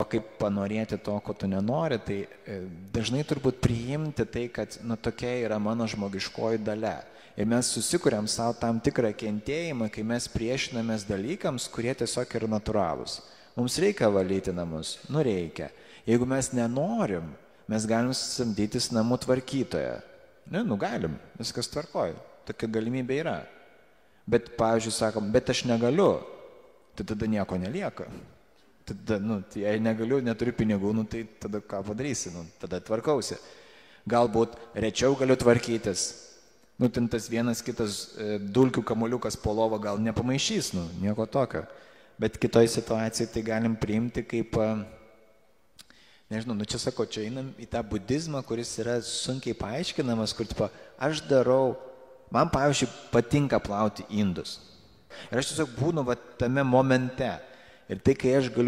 kaip panorėti to, ko tu nenori, tai dažnai turbūt priimti tai, kad tokia yra mano žmogiškoji dalia. Ir mes susikuriam savo tam tikrą kentėjimą, kai mes priešinamės dalykams, kurie tiesiog yra natūralūs. Mums reikia valyti namus, reikia. Jeigu mes nenorim, mes galim samdytis namų tvarkytoją. Galim, viskas tvarkoja, tokia galimybė yra. Bet, pavyzdžiui, sakom, bet aš negaliu, tai tada nieko nelieka. Tada, jei negaliu, neturiu pinigų, tai tada ką padarysi, tada tvarkausi. Galbūt rečiau galiu tvarkytis. Ten tas vienas kitas dulkių kamuoliukas po lovą gal nepamaišys, nieko tokio. Bet kitoj situacijai tai galim priimti kaip, nežinau, čia sako, čia einam į tą budizmą, kuris yra sunkiai paaiškinamas, kur aš darau, man pavyzdžiui patinka plauti indus. Ir aš tiesiog būnu tame momente. Ir tai, kai aš galiu